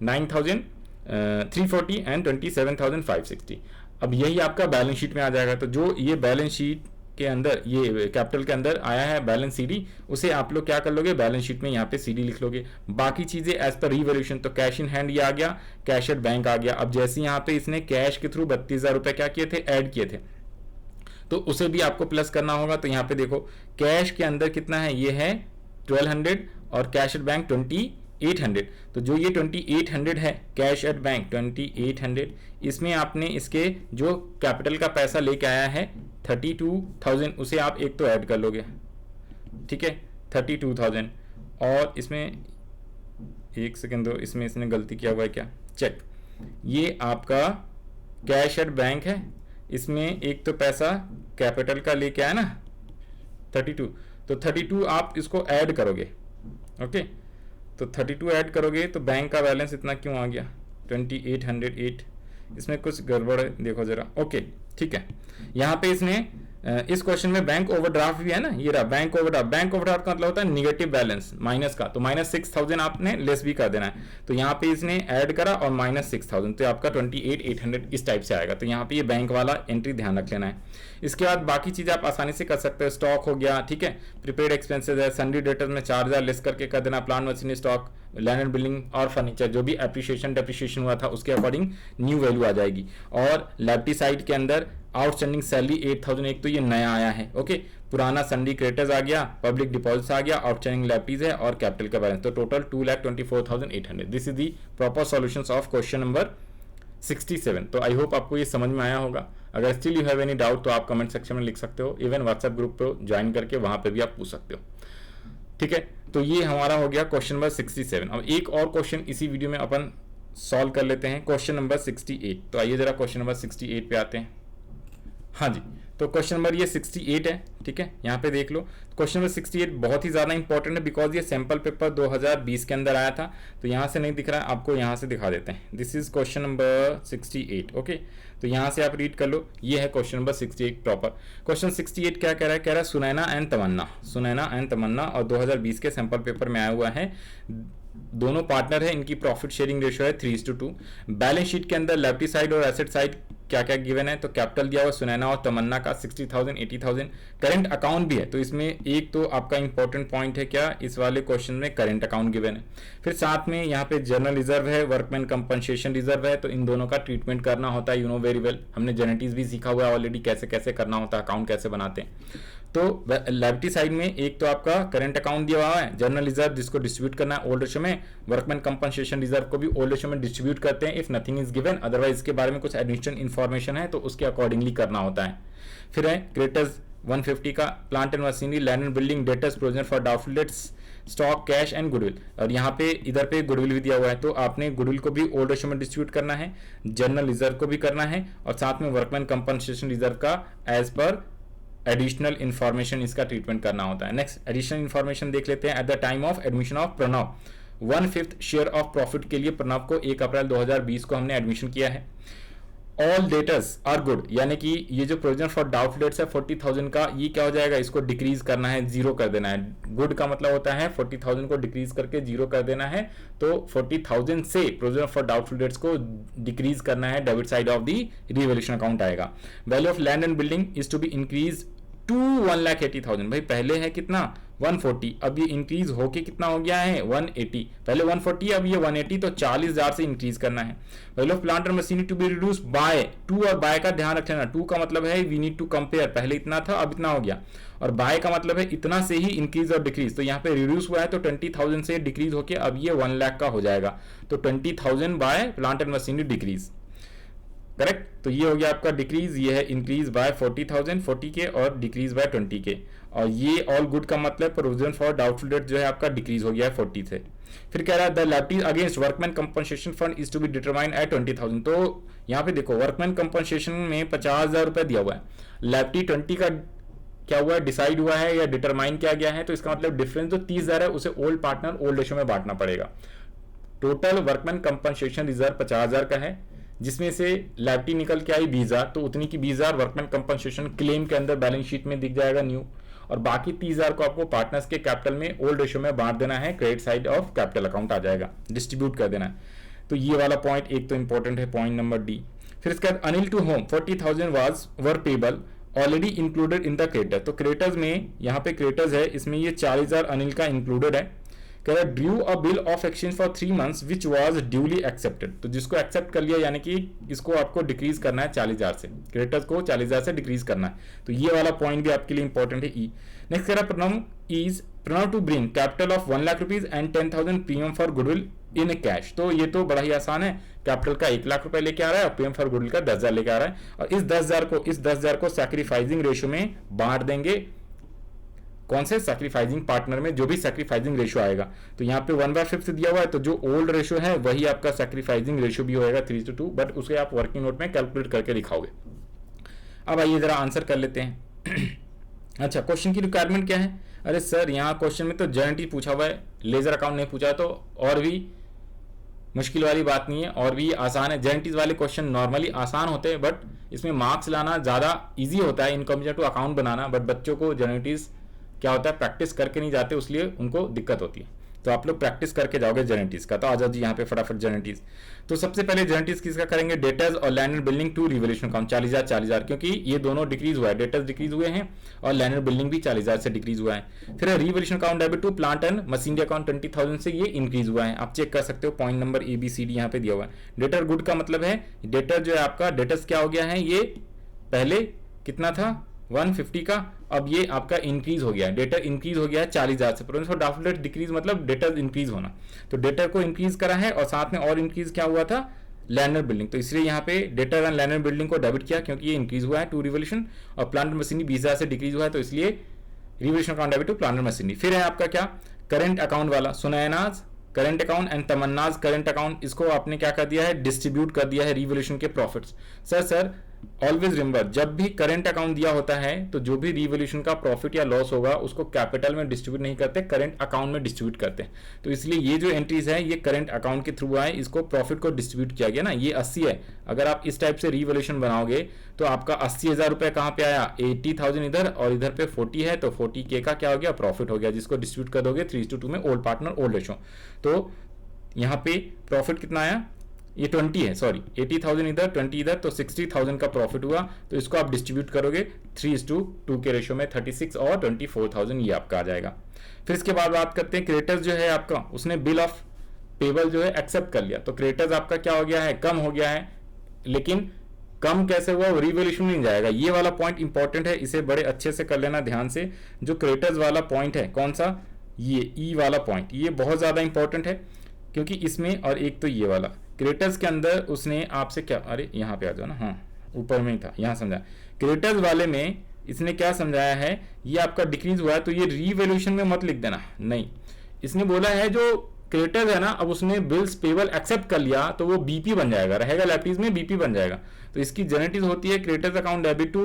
9,340 एंड 27,560। अब यही आपका बैलेंस शीट में आ जाएगा। तो जो ये बैलेंस शीट के अंदर, ये कैपिटल के अंदर आया है बैलेंस सीडी, उसे आप लोग क्या कर लोगे, बैलेंस शीट में यहाँ पे सीडी लिख लोगे। बाकी चीजें एज पर रीवैल्यूएशन, तो कैश इन हैंड ये आ गया, कैश एट बैंक आ गया। अब जैसे यहाँ पे इसने कैश के थ्रू 32,000 रुपए क्या किए थे, ऐड किए थे, तो उसे भी आपको प्लस करना होगा। तो यहाँ पे देखो कैश के अंदर कितना है, ये है 1200 और कैश एट बैंक 2800। तो जो ये 2800 है कैश एट बैंक 2800, इसमें आपने इसके जो कैपिटल का पैसा लेके आया है 32,000, उसे आप एक तो ऐड कर लोगे, ठीक है, 32,000। और इसमें एक सेकेंड दो, इसमें इसने गलती किया हुआ है क्या, चेक, ये आपका कैश एट बैंक है, इसमें एक तो पैसा कैपिटल का लेके आया ना 32, तो 32 आप इसको ऐड करोगे, ओके। तो 32 ऐड करोगे तो बैंक का बैलेंस इतना क्यों आ गया 2808, इसमें कुछ गड़बड़ है, देखो जरा, ओके ठीक है। यहाँ पे इसने इस क्वेश्चन में बैंक ओवरड्राफ्ट भी है ना, ये रहा बैंक ओवरड्राफ्ट। बैंक ओवरड्राफ्ट का मतलब होता है निगेटिव बैलेंस, माइनस का, तो -6,000 आपने लेस भी कर देना है। तो यहाँ पे इसने ऐड करा और -6,000, तो आपका 28,800 इस टाइप से आएगा। तो यहाँ पे ये बैंक वाला एंट्री ध्यान रख लेना है। इसके बाद बाकी चीजें आप आसानी से कर सकते हो, स्टॉक हो गया, ठीक है, प्रीपेड एक्सपेंसेस है, सन्डी डेटर्स में 4,000 लेस करके कर देना, plant machinery stock, land and building और फर्नीचर, जो भी एप्रिसिएशन डेप्रिसिएशन हुआ था उसके अकॉर्डिंग न्यू वैल्यू आ जाएगी। और लाइबिलिटी साइड के अंदर आउटस्टैंडिंग सैलरी 8,000, एक तो ये नया आया है, ओके, पुराना सन्डी क्रेडिटर्स आ गया, पब्लिक डिपॉजिट्स आ गया, आउटस्टैंडिंग लाइबिलिटीज है और कैपिटल का बैलेंस, तो total 2,24,800। This is the proper solutions of question number 67। तो आई होप आपको ये समझ में आया होगा। अगर still you have any doubt तो आप कमेंट सेक्शन में लिख सकते हो, इवन व्हाट्सएप ग्रुप पे ज्वाइन करके वहां पे भी आप पूछ सकते हो। ठीक है, तो ये हमारा हो गया क्वेश्चन नंबर 67। अब एक और क्वेश्चन इसी वीडियो में अपन सॉल्व कर लेते हैं, क्वेश्चन नंबर 68। तो आइए जरा क्वेश्चन नंबर 68 पे आते हैं। हाँ जी, तो क्वेश्चन नंबर ये 68 है। ठीक है, यहाँ पे देख लो, क्वेश्चन नंबर 68 बहुत ही ज़्यादा इंपॉर्टेंट है बिकॉज ये सैंपल पेपर 2020 के अंदर आया था। तो यहाँ से नहीं दिख रहा है आपको, यहाँ से दिखा देते हैं। This is question number 68। Okay, तो यहाँ से आप रीड कर लो, ये है क्वेश्चन नंबर 68 प्रॉपर। क्वेश्चन 68 क्या कह रहा है? कह रहा है सुनैना एंड तमन्ना, सुनैना एंड तमन्ना, और 2020 के सैंपल पेपर में आया हुआ है। दोनों पार्टनर है, इनकी प्रॉफिट शेयरिंग रेशियो है 3:2। बैलेंस शीट के अंदर लेफ्टी साइड और एसेट साइड क्या क्या गिवन है? तो कैपिटल दिया हुआ सुनैना और तमन्ना का 60,000, 80,000। करंट अकाउंट भी है, तो इसमें एक तो आपका इंपॉर्टेंट पॉइंट है क्या, इस वाले क्वेश्चन में करंट अकाउंट गिवन है। फिर साथ में यहाँ पे जनरल रिजर्व है, वर्कमैन कंपनसेशन रिजर्व है। तो इन दोनों का ट्रीटमेंट करना होता है, यू नो वेरी वेल। हमने जेनेटिक्स भी सीखा हुआ है ऑलरेडी, कैसे कैसे करना होता है, अकाउंट कैसे बनाते हैं। तो लायबिलिटी साइड में एक तो आपका करंट अकाउंट दिया हुआ है, जनरल रिजर्व जिसको डिस्ट्रीब्यूट करना है ओल्ड रेशो में, वर्कमैन कंपनसेशन रिजर्व को भी ओल्ड रेशो में डिस्ट्रीब्यूट करते हैं if nothing is given, otherwise इसके बारे में कुछ एडिशनल इन्फॉर्मेशन है तो उसके अकॉर्डिंगली करना होता है। फिर है क्रेडिटर्स 150 का, plant and machinery, land and building, debtors, provision for doubtful dates, stock, cash and goodwill. और यहाँ पे इधर पे गुडविल भी दिया हुआ है, तो आपने गुडविल को भी ओल्ड रेशो में डिस्ट्रीब्यूट करना है, जनरल रिजर्व को भी करना है, और साथ में वर्कमैन कंपनसेशन रिजर्व का एज पर एडिशनल इंफॉर्मेशन इसका ट्रीटमेंट करना होता है। नेक्स्ट एडिशनल इंफॉर्मेशन देख लेते हैं। At the time of admission of Pranav 1/5 share of profit के लिए प्रणव को 1 अप्रैल 2020 को हमने एडमिशन किया है। ऑल डेटर्स आर गुड, यानी कि ये जो प्रोविजन फॉर डाउटफुल डेट्स है 40,000 का, ये क्या हो जाएगा, इसको डिक्रीज करना है, जीरो कर देना है। गुड का मतलब होता है 40,000 को डिक्रीज करके जीरो कर देना है, तो 40,000 से प्रोविजन फॉर डाउटफुल डेट्स को डिक्रीज करना है, debit side of the revaluation account आएगा। Value of land and building is to be increase to 1,80,000। भाई पहले है कितना 140, अब ये इंक्रीज होके कितना हो गया है 180। पहले 140 अब ये 180, तो 40,000 से इंक्रीज करना है। Value of plant and machinery to be reduce by 2, और बाय का ध्यान रखना, 2 का मतलब है वी नीड टू कंपेयर, पहले इतना था अब इतना हो गया, और बाय का मतलब है इतना से ही इंक्रीज और डिक्रीज। तो यहाँ पे रिड्यूस हुआ है तो 20,000 से डिक्रीज होके अब ये 1 लाख का हो जाएगा, तो 20,000 by plant and machinery decrease, correct. तो ये हो गया आपका डिक्रीज, ये है इंक्रीज बाय 40,000 40 के, और डिक्रीज बाय 20 के। और ये ऑल गुड का मतलब प्रोविजन फॉर डाउटफुल डेट जो है आपका डिक्रीज हो गया है 40 से। फिर कह रहा है the liability against workman compensation fund is to be determined at 20,000। तो यहाँ पे देखो वर्कमैन कंपनसेशन में 50,000 रुपए दिया हुआ है, लायबिलिटी 20 का क्या हुआ है, डिसाइड हुआ है या डिटरमाइन किया गया है, तो इसका मतलब डिफरेंस जो 30,000 है उसे ओल्ड पार्टनर ओल्ड रेशो में बांटना पड़ेगा। टोटल वर्कमैन कंपनसेशन रिजर्व 50,000 का है, जिसमें से लायबिलिटी निकल के आई 20,000, तो उतनी की 20,000 वर्कमैन कंपनसेशन क्लेम के अंदर बैलेंस शीट में दिख जाएगा न्यू, और बाकी 30,000 को आपको पार्टनर्स के कैपिटल में ओल्ड रेशो में बांट देना है, credit side of capital account आ जाएगा, डिस्ट्रीब्यूट कर देना है। तो ये वाला पॉइंट एक तो इंपॉर्टेंट है, पॉइंट नंबर डी। फिर इसके बाद Anil to home 40,000 were payable already included in the creditor. तो क्रेडिटर्स में यहाँ पे क्रेडिटर्स है, इसमें ये 40,000 अनिल का इंक्लूडेड है। कह रहा है due a bill of exchange for 3 months which was duly accepted. तो जिसको एक्सेप्ट कर लिया, यानी कि इसको आपको डिक्रीज करना है 40,000 से, क्रेडिटर्स को 40,000 से डिक्रीज करना है। तो ये वाला पॉइंट भी आपके लिए इंपॉर्टेंट है। ई नेक्स्ट कह रहा है Pranav to bring capital of 1 lakh rupees and 10,000 premium for goodwill in cash. तो ये तो बड़ा ही आसान है, कैपिटल का 1 लाख रुपए लेके आ रहा है और प्रीमियम फॉर गुडविल का 10,000 लेके आ रहा है, और इस 10,000 को सैक्रिफाइसिंग रेशियो में बांट देंगे। कौन से सैक्रिफाइसिंग पार्टनर में, जो भी सैक्रिफाइसिंग रेशियो आएगा। तो यहाँ पे 1/5 दिया हुआ है, तो जो ओल्ड रेशियो है वही आपका सैक्रिफाइसिंग रेशियो भी होगा 3:2, बट उसके आप वर्किंग नोट में कैलकुलेट करके दिखाओगे। अब आइए जरा आंसर कर लेते हैं। अच्छा, क्वेश्चन की रिक्वायरमेंट क्या है? अरे सर यहाँ क्वेश्चन में तो जेएनटी पूछा हुआ है, लेजर अकाउंट नहीं पूछा, तो और भी मुश्किल वाली बात नहीं है, और भी आसान है। जेएनटीज वाले क्वेश्चन नॉर्मली आसान होते हैं, बट इसमें मार्क्स लाना ज़्यादा ईजी होता है इन कंपेयर टू अकाउंट बनाना, बट बच्चों को जेएनटीज क्या होता है प्रैक्टिस करके नहीं जाते, इसलिए उनको दिक्कत होती है। तो आप लोग प्रैक्टिस करके जाओगे जेनेटिक्स का। तो आ जाओ जी यहाँ पे फटाफट जेनेटिक्स। तो सबसे पहले जेनेटिक्स किसका करेंगे, डेटर्स और land and building to revaluation account 40,000, क्योंकि ये दोनों डिक्रीज हुआ है, डेटर्स डिक्रीज हुए हैं और लैंड एंड बिल्डिंग भी 40,000 से डिक्रीज हुआ है। फिर revaluation account debit to plant and machinery account 20,000 से ये इंक्रीज हुआ है, आप चेक कर सकते हो, पॉइंट नंबर ABCD यहाँ पे दिया हुआ है। डेटर गुड का मतलब है डेटर जो है आपका डेटर्स क्या हो गया है, ये पहले कितना था 150 का, अब ये आपका इंक्रीज हो गया है, डेटर इंक्रीज हो गया है 40,000 से। प्रोविजन फॉर डाउटफुल डिक्रीज मतलब डेटर इंक्रीज होना, तो डेटर को इंक्रीज करा है और साथ में और इंक्रीज क्या हुआ था, लैंड एंड बिल्डिंग, तो इसलिए यहाँ पे debtor and land and building को डेबिट किया क्योंकि ये इंक्रीज हुआ है टू रिवोल्यूशन, और प्लांट एंड मशीनरी 20,000 से डिक्रीज हुआ है तो इसलिए revaluation account debit to plant and machinery. फिर है आपका क्या, करंट अकाउंट वाला, Sunaina's current account and Tamanna's current account, इसको आपने क्या कर दिया है, डिस्ट्रीब्यूट कर दिया है रिवोल्यूशन के प्रॉफिट्स। सर ऑलवेज रिमेंबर, जब भी करंट अकाउंट दिया होता है तो जो भी रिवोल्यूशन का प्रॉफिट या लॉस होगा उसको कैपिटल में डिस्ट्रीब्यूट नहीं करते, करंट अकाउंट में डिस्ट्रीब्यूट करते हैं। तो इसलिए ये जो एंट्रीज है ये करंट अकाउंट के थ्रू आए, इसको प्रॉफिट को डिस्ट्रीब्यूट किया गया ना। ये 80 है, अगर आप इस टाइप से रिवोल्यूशन बनाओगे तो आपका 80,000 रुपए कहाँ पे आया, 80,000 इधर और इधर पे 40 है, तो 40K का क्या हो गया, प्रॉफिट हो गया, जिसको डिस्ट्रीब्यूट कर दोगे 3:2 में, ओल्ड पार्टनर ओल्ड रेशो। तो यहाँ पे प्रॉफिट कितना आया, ये 20 है, सॉरी 80,000 इधर 20 इधर, तो 60,000 का प्रॉफिट हुआ। तो इसको आप डिस्ट्रीब्यूट करोगे 3:2 के रेशो में, 36 और 24,000 ये आपका आ जाएगा। फिर इसके बाद बात करते हैं क्रेडिटर्स जो है आपका, उसने बिल ऑफ पेबल जो है एक्सेप्ट कर लिया, तो क्रेडिटर्स आपका क्या हो गया है, कम हो गया है। लेकिन कम कैसे हुआ, वो रिवोल्यूशन नहीं जाएगा। ये वाला पॉइंट इंपॉर्टेंट है, इसे बड़े अच्छे से कर लेना ध्यान से। जो क्रेडिटर्स वाला पॉइंट है, कौन सा, ये ई वाला पॉइंट, ये बहुत ज्यादा इंपॉर्टेंट है क्योंकि इसमें, और एक तो ये वाला क्रेडिटर्स के अंदर उसने आपसे क्या, अरे यहाँ पे आ जाओ ना, हाँ ऊपर में ही था, यहाँ समझा। क्रेडिटर्स वाले में इसने क्या समझाया है, ये आपका डिक्रीज हुआ है तो ये रिवोल्यूशन में मत लिख देना, नहीं, इसने बोला है जो क्रेडिटर्स है ना, अब उसने बिल्स पेबल एक्सेप्ट कर लिया तो वो बीपी बन जाएगा, रहेगा लैप्टीज में बीपी बन जाएगा। तो इसकी जेनेटिक्स होती है creditors account debit to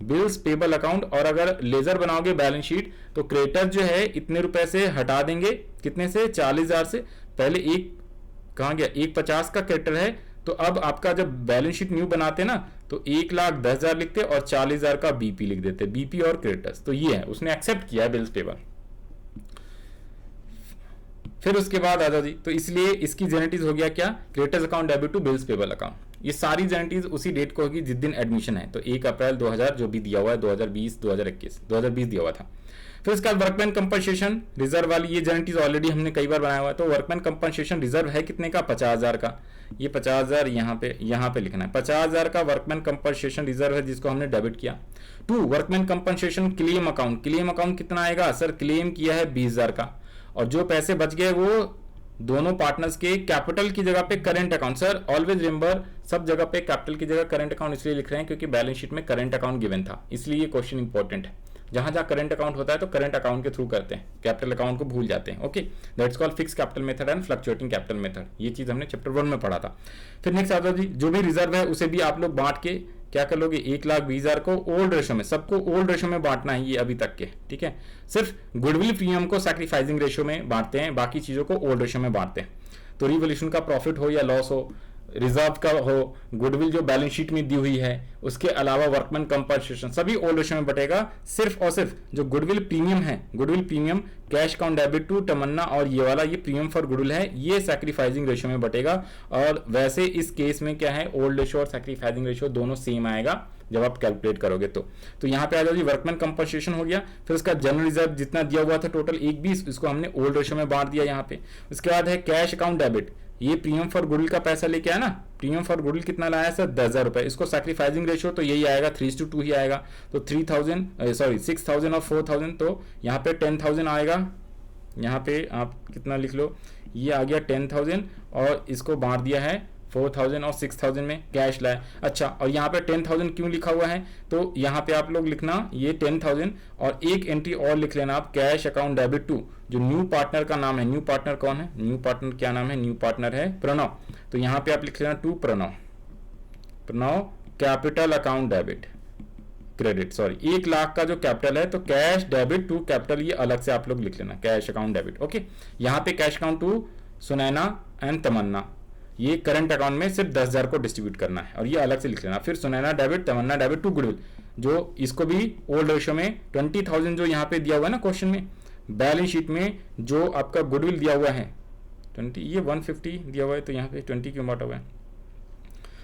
bills payable account, और अगर लेजर बनाओगे बैलेंस शीट तो क्रेडिटर्स जो है इतने रुपए से हटा देंगे, कितने से, 40,000 से। पहले एक कहाँ गया, 150 का क्रेडिटर है, तो अब आपका जब बैलेंस शीट न्यू बनाते ना तो 1,10,000 लिखते और 40,000 का बीपी लिख देते, बीपी और क्रेडिटर्स। तो ये है, उसने एक्सेप्ट किया है बिल्स पेबल। फिर उसके बाद आ जाओ जी, तो इसलिए इसकी जेनेटिक्स हो गया क्या, creditors account debit to bills payable account. ये सारी जेनेटिक्स उसी डेट को होगी जिस दिन एडमिशन है, तो 1 अप्रैल 2000 जो भी दिया हुआ है, 2020 2020 दिया हुआ था। फिर उसके बाद वर्कमैन कंपनसेशन रिजर्व वाली ये जेनेटिक्स ऑलरेडी हमने कई बार बनाया हुआ है। तो वर्कमैन कंपनसेशन रिजर्व है कितने का, 50,000 का। ये 50,000 यहाँ पे लिखना है, 50,000 का वर्कमैन कंपनसेशन रिजर्व है जिसको हमने डेबिट किया। 2 workman compensation claim account, claim account कितना आएगा, सर क्लेम किया है 20,000 का, और जो पैसे बच गए वो दोनों पार्टनर्स के कैपिटल की जगह पे current account. Sir always remember, सब जगह पे कैपिटल की जगह करंट अकाउंट इसलिए लिख रहे हैं क्योंकि बैलेंस शीट में करंट अकाउंट गिवन था, इसलिए ये क्वेश्चन इंपॉर्टेंट है। जहां जहां करंट अकाउंट होता है तो करंट अकाउंट के थ्रू करते हैं, कैपिटल अकाउंट को भूल जाते हैं। Okay, that's called fix capital method and fluctuating capital method, ये चीज हमने चैप्टर 1 में पढ़ा था। फिर नेक्स्ट आता जी, जो भी रिजर्व है उसे भी आप लोग बांट के क्या कर लोगे, 1,20,000 को ओल्ड रेशो में, सबको ओल्ड रेशो में बांटना है ये अभी तक के, ठीक है। सिर्फ गुडविल प्रीमियम को सैक्रिफाइसिंग रेशो में बांटते हैं, बाकी चीजों को ओल्ड रेशो में बांटते हैं। तो रिवोल्यूशन का प्रॉफिट हो या लॉस हो, रिजर्व का हो, गुडविल जो बैलेंस शीट में दी हुई है, उसके अलावा वर्कमैन कंपनसेशन, सभी ओल्ड रेशो में बटेगा। सिर्फ और सिर्फ जो गुडविल प्रीमियम है, goodwill premium cash account debit to Tamanna, और ये वाला ये प्रीमियम फॉर गुडविल है, ये सैक्रिफाइसिंग रेशो में बटेगा। और वैसे इस केस में क्या है, ओल्ड रेशो और सैक्रिफाइसिंग रेशो दोनों सेम आएगा जब आप कैलकुलेट करोगे। तो यहाँ पे आ जाओ जी, वर्कमैन कंपनसेशन हो गया। फिर उसका जनरल रिजर्व जितना दिया हुआ था टोटल 1,20, इसको हमने ओल्ड रेशो में बांट दिया यहाँ पे। उसके बाद है कैश अकाउंट डेबिट, ये प्रीमियम फॉर गुडविल का पैसा लेके आया ना, प्रीमियम फॉर गुडविल कितना लाया सर, 10,000 रुपए। इसको सैक्रिफाइसिंग रेशियो तो यही आएगा, 3:2 ही आएगा। तो 6,000 और 4,000, तो यहाँ पे 10,000 आएगा। यहाँ पे आप कितना लिख लो, ये आ गया 10,000, और इसको बांट दिया है 4,000 और 6,000 में, कैश लाया। अच्छा, और यहाँ पे 10,000 क्यों लिखा हुआ है, तो यहाँ पे आप लोग लिखना ये 10,000, और एक एंट्री और लिख लेना आप, कैश अकाउंट डेबिट टू जो न्यू पार्टनर का नाम है। न्यू पार्टनर कौन है, न्यू पार्टनर क्या नाम है, न्यू पार्टनर है प्रणव। तो यहाँ पे आप लिख लेना to Pranav capital account debit credit, sorry 1,00,000 का जो कैपिटल है तो कैश डेबिट टू कैपिटल, ये अलग से आप लोग लिख लेना, कैश अकाउंट डेबिट। ओके, यहाँ पे cash account to Sunaina and Tamanna, ये करंट अकाउंट में सिर्फ 10,000 को डिस्ट्रीब्यूट करना है, और ये अलग से लिख लेना। फिर Sunaina debit Tamanna debit to goodwill, जो इसको भी ओल्ड रेशो में 20,000 जो यहाँ पे दिया हुआ है ना क्वेश्चन में, बैलेंस शीट में जो आपका गुडविल दिया हुआ है 20, ये 150 दिया हुआ है, तो यहाँ पे 20 क्यों बांटा हुआ है,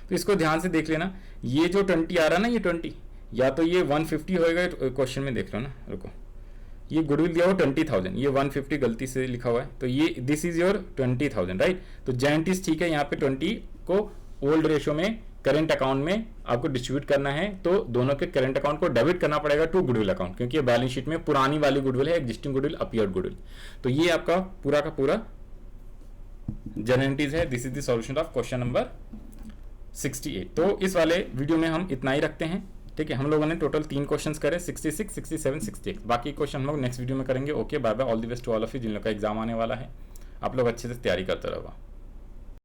तो इसको ध्यान से देख लेना। ये जो 20 आ रहा है ना, ये 20 या तो ये 150 होएगा, क्वेश्चन में देख लो ना, रुको, ये गुडविल दिया हुआ 20,000, ये 150 गलती से लिखा हुआ है, तो ये दिस इज योर 20,000 राइट। तो जेनेटिक्स ठीक है, यहाँ पे 20 को ओल्ड रेशो में करंट अकाउंट में आपको डिस्ट्रीब्यूट करना है, तो दोनों के करंट अकाउंट को डेबिट करना पड़ेगा टू गुडविल अकाउंट, क्योंकि ये बैलेंस शीट में पुरानी वाली गुडविल है, एग्जिस्टिंग गुडविल, अपीयर्ड गुडविल। तो ये आपका पूरा का पूरा जेनेटिक्स है। This is the solution of question number 68। तो इस वाले वीडियो में हम इतना ही रखते हैं, ठीक है। हम लोगों ने टोटल 3 क्वेश्चंस करे, 66, 67, 68। बाकी क्वेश्चन हम लोग नेक्स्ट वीडियो में करेंगे। Okay, bye bye, all the best to all of you जिन लोग का एग्जाम आने वाला है। आप लोग अच्छे से तैयारी करते रहो।